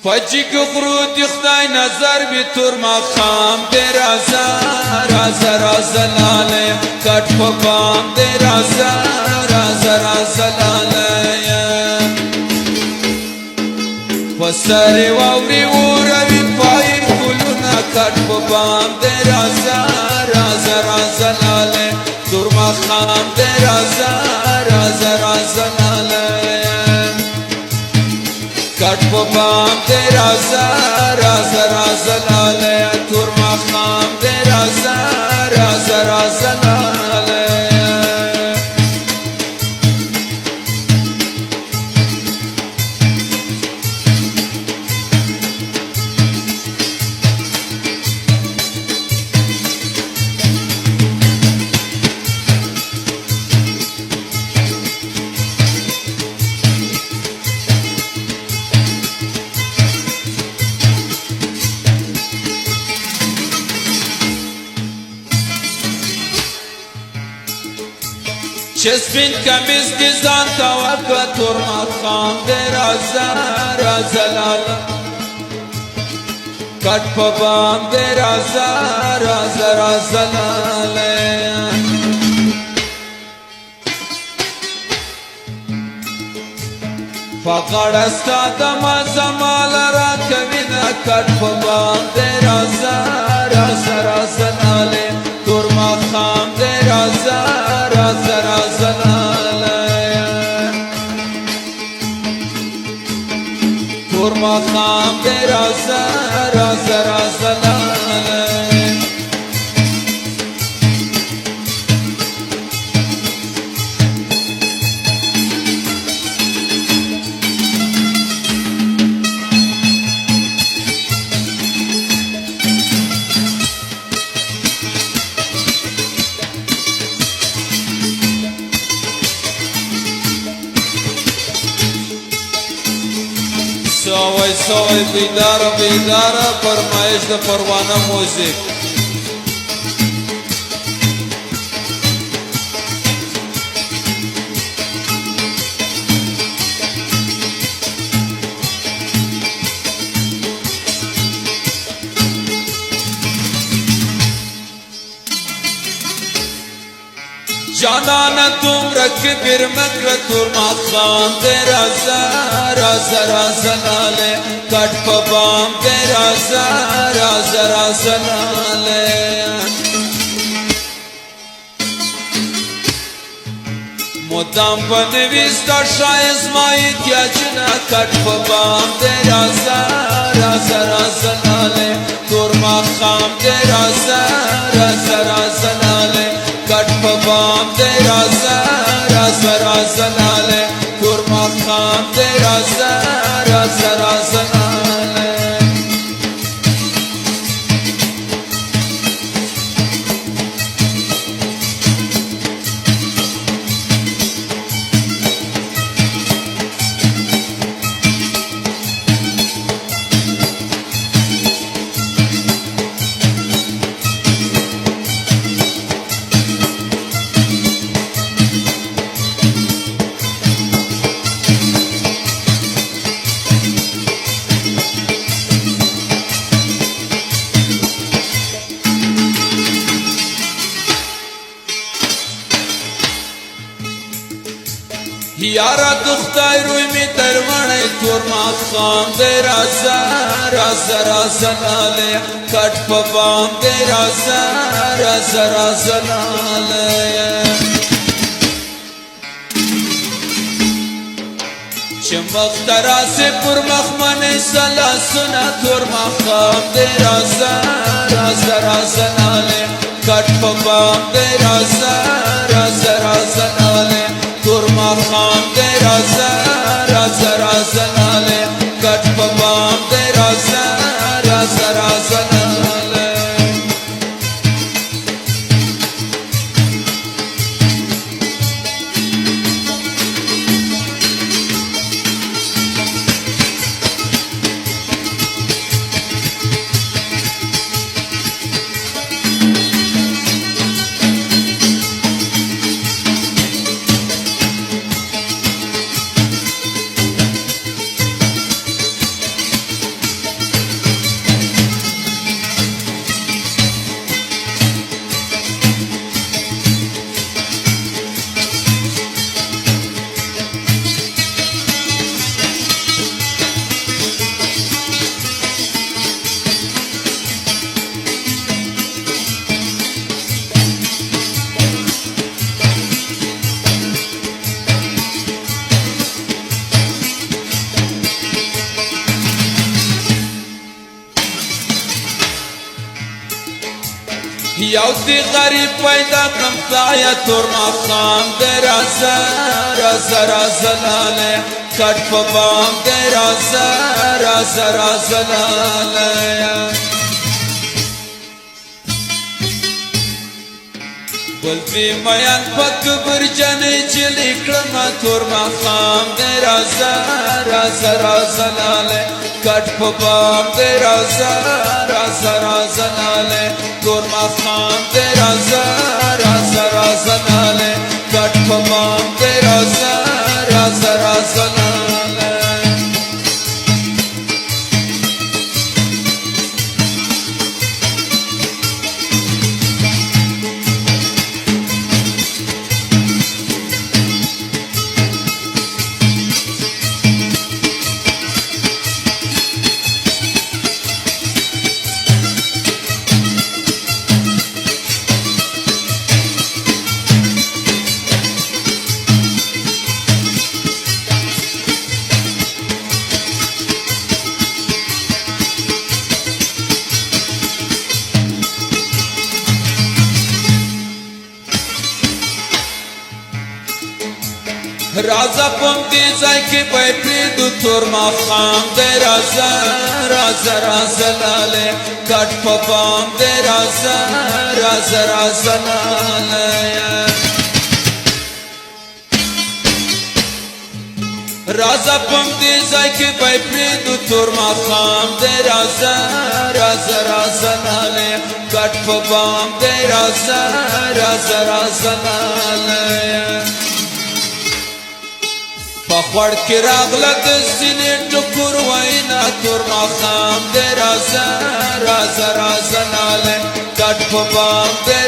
فجی که خرودی خدای نظر بی تور مخام دی رازا رازا رازا لاله کٹ پپام دی رازا رازا رازا لاله پسری واوری وروی پای گلونا کٹ پپام دی رازا رازا رازا لاله تور مخام دی رازا رازا رازا لاله کٹ پپام دی رازا رازا رازا لاله تور مخام دی رازا رازا رازا لاله چسبین کمیز دیزان توقع تور مخام دی رازا رازا لاله کٹ پپام دی رازا رازا رازا لاله فقط استاد مزمال را کبینا کٹ پپام دی رازا رازا رازا لاله تور مخام دی رازا رازا رازا لاله تور مخام دی رازا رازا رازا لاله سوای سوای بیدار بیدار فرمایش د پروانه موزیک جانانا تم رکھ پھر مکر تور مخام دی رازا رازا رازا لاله کٹ پپام دی رازا رازا رازا لاله مدام بنویستا شایز مایی کیا جنا کٹ پپام دی رازا رازا رازا لاله تور مخام دی رازا رازا رازا لاله کٹ پپام دی رازا رازا رازا لاله تور مخام دی رازا رازا رازا لاله یارا دختای روی می ترمانه تور مخام دی رازا رازا رازا لاله کٹ پپام دی رازا رازا رازا لاله چمخ تراسی پر مخمن سلاسونا تور مخام دی رازا رازا رازا لاله کٹ پپام دی رازا رازا رازا لاله تور مخام دی رازا رازا رازا لاله کٹ پپام دی رازا رازا رازا لاله یو دی غریب پیدا کم خدایا تور مخام دی رازا رازا رازا لاله کٹ پا بام دی رازا رازا رازا لاله گلفی میان پک برجنی جلی کرما تور مخام دی رازا رازا رازا لاله کٹ پا بام دی رازا رازا رازا لاله تور مخام دی رازا رازا رازا لاله کٹ پا بام دی رازا رازا رازا لاله رازا پم دی زای کی پای پریدو تور مخام دی رازا رازا رازا لاله کٹ پا بام دی رازا رازا رازا لاله رازا پم دی زای کی پای پریدو تور مخام دی رازا رازا رازا لاله کٹ پا بام دی رازا رازا رازا لاله پخوڑ کی راغله د سینې ټکور وینا تور مخام دی رازا رازا رازا لاله کټ په بام دی